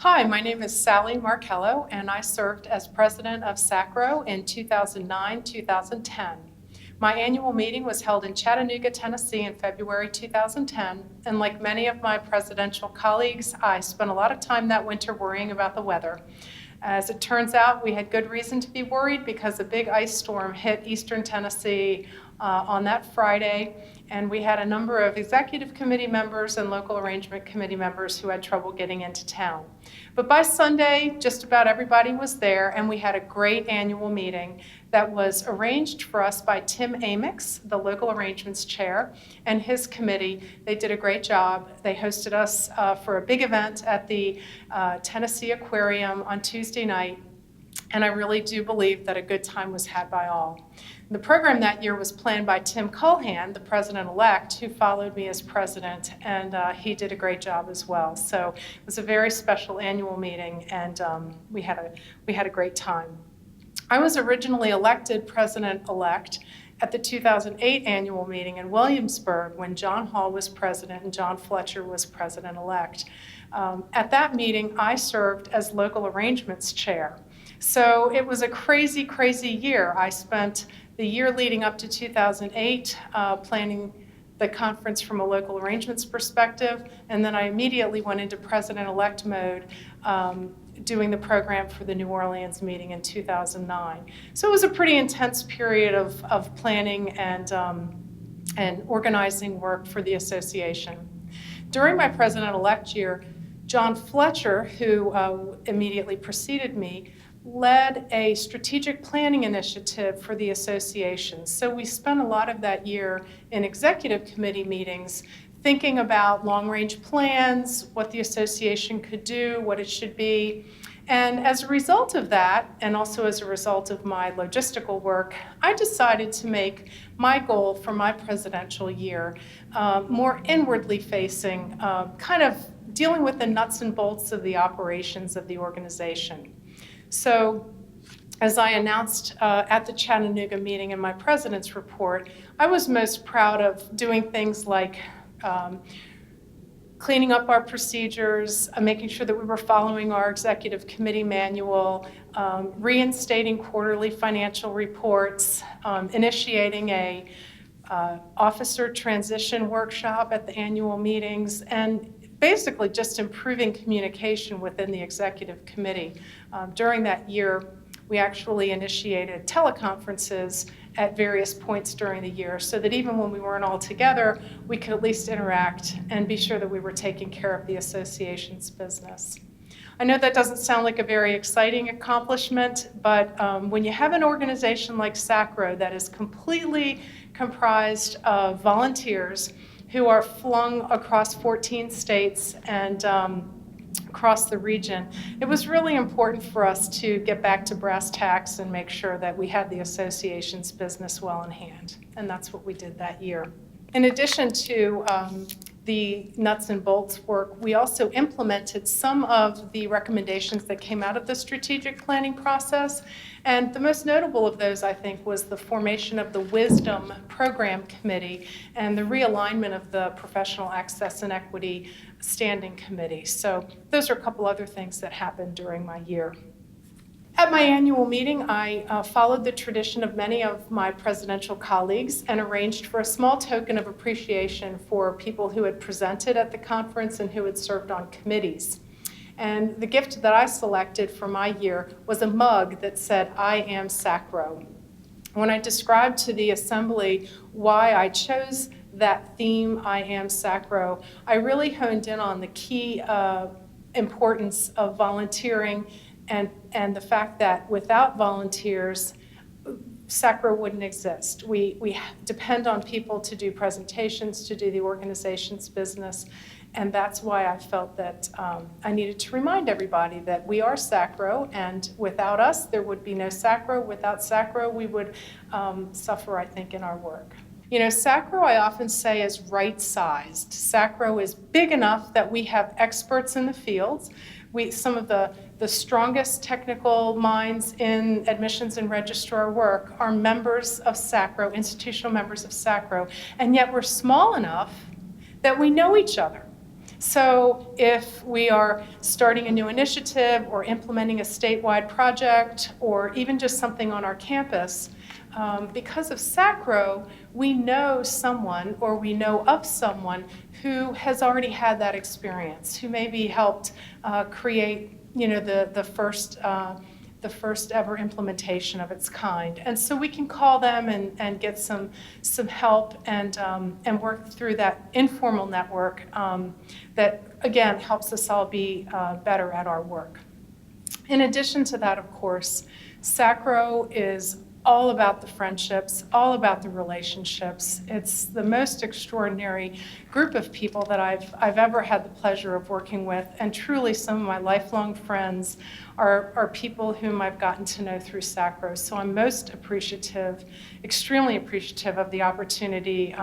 Hi, my name is Sallie Marchello, and I served as president of SACRAO in 2009-2010. My annual meeting was held in Chattanooga, Tennessee in February 2010, and like many of my presidential colleagues, I spent a lot of time that winter worrying about the weather. As it turns out, we had good reason to be worried because a big ice storm hit eastern Tennessee on that Friday, and we had a number of executive committee members and local arrangement committee members who had trouble getting into town. But by Sunday, just about everybody was there, and we had a great annual meeting that was arranged for us by Tim Amix, the local arrangements chair, and his committee. They did a great job. They hosted us for a big event at the Tennessee Aquarium on Tuesday night, and I really do believe that a good time was had by all. The program that year was planned by Tim Culhan, the president-elect, who followed me as president, and he did a great job as well. So it was a very special annual meeting, and we had a great time. I was originally elected president-elect at the 2008 annual meeting in Williamsburg when John Hall was president and John Fletcher was president-elect. At that meeting, I served as local arrangements chair. So it was a crazy, crazy year. I spent the year leading up to 2008 planning the conference from a local arrangements perspective, and then I immediately went into president-elect mode doing the program for the New Orleans meeting in 2009. So it was a pretty intense period of planning and organizing work for the association. During my president-elect year, John Fletcher, who immediately preceded me, led a strategic planning initiative for the association. So we spent a lot of that year in executive committee meetings thinking about long-range plans, what the association could do, what it should be. And as a result of that, and also as a result of my logistical work, I decided to make my goal for my presidential year more inwardly facing, kind of dealing with the nuts and bolts of the operations of the organization. So, as I announced at the Chattanooga meeting in my president's report, I was most proud of doing things like cleaning up our procedures, making sure that we were following our executive committee manual, reinstating quarterly financial reports, initiating a officer transition workshop at the annual meetings, and basically just improving communication within the executive committee. During that year, we actually initiated teleconferences at various points during the year so that even when we weren't all together, we could at least interact and be sure that we were taking care of the association's business. I know that doesn't sound like a very exciting accomplishment, but when you have an organization like SACRAO that is completely comprised of volunteers who are flung across 14 states and across the region, it was really important for us to get back to brass tacks and make sure that we had the association's business well in hand. And that's what we did that year. In addition to the nuts and bolts work, we also implemented some of the recommendations that came out of the strategic planning process. And the most notable of those, I think, was the formation of the Wisdom Program Committee and the realignment of the Professional Access and Equity Standing Committee. So those are a couple other things that happened during my year. At my annual meeting, I followed the tradition of many of my presidential colleagues and arranged for a small token of appreciation for people who had presented at the conference and who had served on committees. And the gift that I selected for my year was a mug that said, "I am SACRAO." When I described to the assembly why I chose that theme, "I am SACRAO," I really honed in on the key importance of volunteering and the fact that without volunteers, SACRAO wouldn't exist. We depend on people to do presentations, to do the organization's business, and that's why I felt that I needed to remind everybody that we are SACRAO, and without us, there would be no SACRAO. Without SACRAO, we would suffer, I think, in our work. You know, SACRAO, I often say, is right-sized. SACRAO is big enough that we have experts in the fields. Some of the strongest technical minds in admissions and registrar work are members of SACRAO, institutional members of SACRAO, and yet we're small enough that we know each other. So if we are starting a new initiative or implementing a statewide project or even just something on our campus, because of SACRAO, we know someone or we know of someone who has already had that experience, who maybe helped create, the first ever implementation of its kind. And so we can call them and get some help and work through that informal network that, again, helps us all be better at our work. In addition to that, of course, SACRAO is all about the friendships, all about the relationships. It's the most extraordinary group of people that I've ever had the pleasure of working with, and truly some of my lifelong friends are people whom I've gotten to know through SACRAO. So I'm most appreciative, extremely appreciative of the opportunity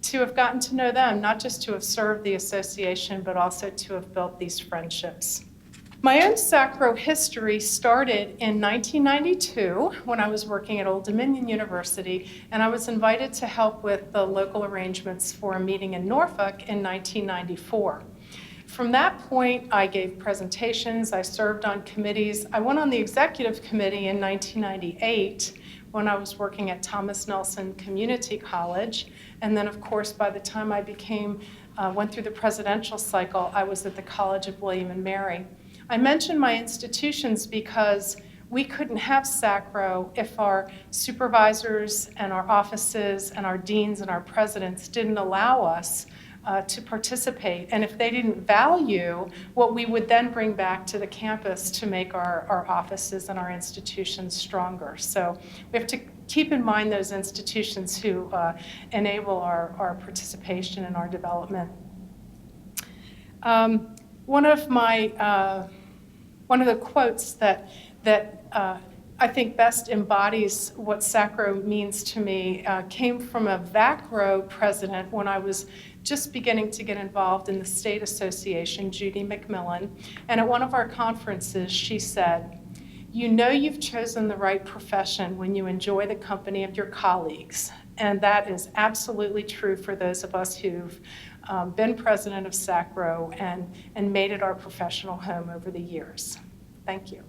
to have gotten to know them, not just to have served the association, but also to have built these friendships. My own SACRAO history started in 1992 when I was working at Old Dominion University, and I was invited to help with the local arrangements for a meeting in Norfolk in 1994. From that point, I gave presentations, I served on committees. I went on the executive committee in 1998 when I was working at Thomas Nelson Community College, and then of course by the time I went through the presidential cycle, I was at the College of William and Mary. I mention my institutions because we couldn't have SACRAO if our supervisors and our offices and our deans and our presidents didn't allow us to participate, and if they didn't value what we would then bring back to the campus to make our offices and our institutions stronger. So we have to keep in mind those institutions who enable our participation and our development. One of the quotes that I think best embodies what SACRAO means to me came from a VACRO president when I was just beginning to get involved in the state association, Judy McMillan. And at one of our conferences, she said, "You know you've chosen the right profession when you enjoy the company of your colleagues." And that is absolutely true for those of us who've been president of SACRAO and made it our professional home over the years. Thank you.